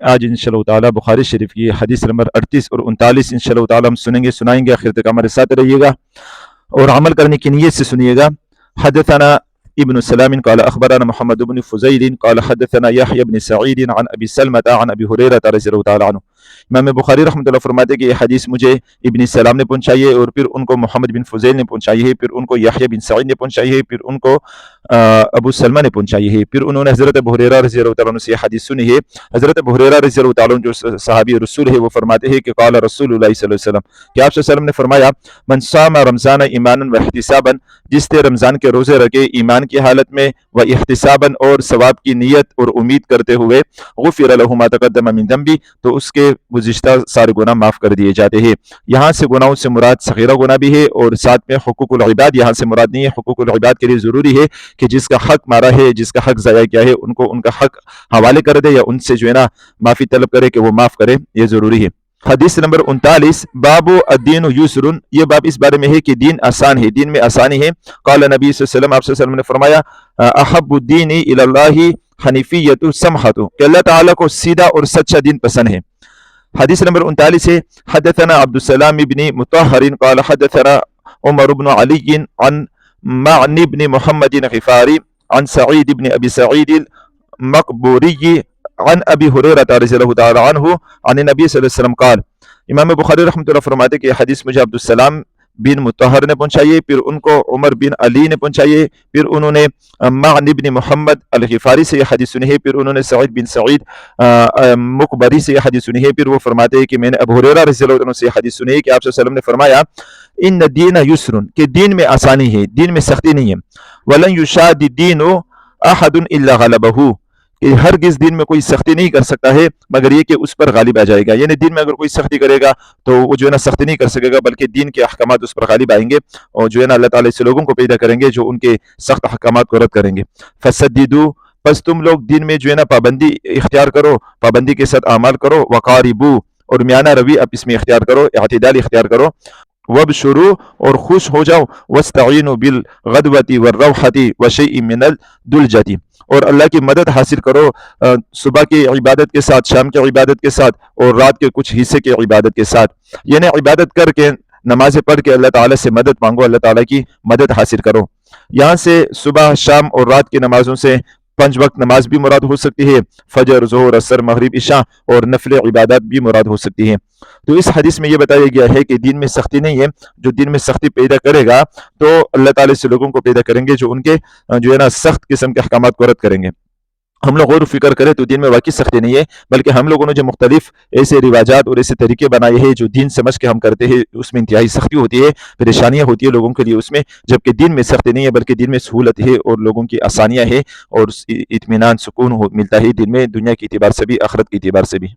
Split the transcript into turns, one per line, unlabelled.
آج انشاءاللہ تعالی بخاری شریف کی حدیث نمبر 38 اور 39 انشاءاللہ تعالی ہم سنائیں گے، آخر تک ہمارے ساتھ رہیے گا اور عمل کرنے کی نیت سے سنیے گا۔ حدثنا ابن السلام قال اخبرنا محمد بن فضیل قال حدثنا یحیی بن سعید عن ابی سلمۃ عن ابی ہریرہ رضی اللہ تعالی عنہ۔ امام بخاری رحمۃ اللہ فرماتے کہ یہ حدیث مجھے ابن سلام نے پہنچائی ہے، اور پھر ان کو محمد بن فضیل نے پہنچائی ہے، پھر ان کو یحیی بن سعید نے پہنچائی ہے، پھر ان کو ابو سلمہ نے پہنچائی ہے، پھر انہوں نے حضرت ابو ہریرہ رضی اللہ تعالیٰ عنہ سے یہ حدیث سنی ہے۔ حضرت ابو ہریرہ رضی اللہ تعالیٰ عنہ جو صحابی رسول ہے وہ فرماتے ہیں کہ قال رسول اللہ صلی اللہ علیہ وسلم، کہ آپ صلی اللہ علیہ وسلم نے فرمایا من صام رمضان ایمانا و احتسابا، جس نے رمضان کے روزے رکھے ایمان کی حالت میں، و احتسابا اور ثواب کی نیت اور امید کرتے ہوئے، غفر له ما تقدم من ذنبی، تو اس کے گزشتہ سارے گناہ معاف کر دیے جاتے ہیں۔ یہاں سے گناہوں سے مراد صغیرہ گناہ بھی ہے، اور ساتھ میں حقوق العباد یہاں سے مراد نہیں ہے۔ حقوق العباد کے لیے ضروری ہے کہ جس کا حق مارا ہے، جس کا حق ضائع کیا ہے، ان کو ان کا حق حوالے کر دے یا ان سے جو ہے نا معافی طلب کرے کہ وہ معاف کرے، یہ ضروری ہے۔ حدیث نمبر 39 باب الدین یسر، یہ باب اس بارے میں ہے کہ دین آسان ہے، دین میں آسانی ہے۔ قال نبی صلی اللہ علیہ وسلم، آپ صلی اللہ علیہ وسلم نے فرمایا احب الدین الی اللہ حنیفیۃ سمحۃ، کہ اللہ تعالیٰ کو سیدھا اور سچا دین پسند ہے۔ حدیث نمبر 39 ہے حدثنا عبد السلام بن مطہر قال حدثنا عمر بن علی عن معن بن محمد غفاری عن سعید بن ابی سعید المقبوری عن ابی ہریرہ رضی اللہ تعالی عنہ عن نبی صلی اللہ علیہ وسلم قال۔ امام بخاری رحمۃ اللہ فرماتے کہ یہ حدیث مجھے عبد السلام بن مطہر نے پہنچائیے، پھر ان کو عمر بن علی نے پہنچائیے، پھر انہوں نے معن بن محمد الغفاری سے یہ حدیث سنی ہے، پھر انہوں نے سعید بن سعید مقبری سے یہ حدیث سنی ہے، پھر وہ فرماتے ہیں کہ میں نے ابو ہریرہ رضی اللہ عنہ سے یہ حدیث سنی ہے کہ آپ صلی اللہ علیہ وسلم نے فرمایا ان دین یسر، کہ دین میں آسانی ہے، دین میں سختی نہیں ہے۔ ولن یشاد الدین احد الا غلبہ، کہ ہرگز دین میں کوئی سختی نہیں کر سکتا ہے مگر یہ کہ اس پر غالب آ جائے گا، یعنی دین میں اگر کوئی سختی کرے گا تو وہ جو ہے نا سختی نہیں کر سکے گا، بلکہ دین کے احکامات اس پر غالب آئیں گے، اور جو ہے نا اللہ تعالیٰ اس لوگوں کو پیدا کریں گے جو ان کے سخت احکامات کو رد کریں گے۔ فسددوا، پس تم لوگ دین میں جو ہے نا پابندی اختیار کرو، پابندی کے ساتھ اعمال کرو، وقاربوا، اور میانہ روی اب اس میں اختیار کرو، اعتدال اختیار کرو، وبشروا، اور خوش ہو جاؤ، واستعینوا بالغدوۃ والروحۃ وشیء من الدلجۃ، اور اللہ کی مدد حاصل کرو صبح کی عبادت کے ساتھ، شام کی عبادت کے ساتھ، اور رات کے کچھ حصے کی عبادت کے ساتھ، یعنی عبادت کر کے نمازیں پڑھ کے اللہ تعالیٰ سے مدد مانگو، اللہ تعالیٰ کی مدد حاصل کرو۔ یہاں سے صبح، شام اور رات کی نمازوں سے 5 وقت نماز بھی مراد ہو سکتی ہے، فجر، ظہر، عصر، مغرب، عشاء، اور نفل عبادات بھی مراد ہو سکتی ہیں۔ تو اس حدیث میں یہ بتایا گیا ہے کہ دین میں سختی نہیں ہے، جو دین میں سختی پیدا کرے گا تو اللہ تعالیٰ سے لوگوں کو پیدا کریں گے جو ان کے جو ہے نا سخت قسم کے احکامات کو رد کریں گے۔ ہم لوگ غور و فکر کریں تو دین میں واقعی سختی نہیں ہے، بلکہ ہم لوگوں نے جو مختلف ایسے رواجات اور ایسے طریقے بنائے ہیں جو دین سمجھ کے ہم کرتے ہیں، اس میں انتہائی سختی ہوتی ہے، پریشانیاں ہوتی ہے لوگوں کے لیے اس میں، جبکہ دین میں سختی نہیں ہے بلکہ دین میں سہولت ہے اور لوگوں کی آسانیاں ہیں، اور اطمینان، سکون ملتا ہے دین میں، دنیا کے اعتبار سے بھی، آخرت کے اعتبار سے بھی۔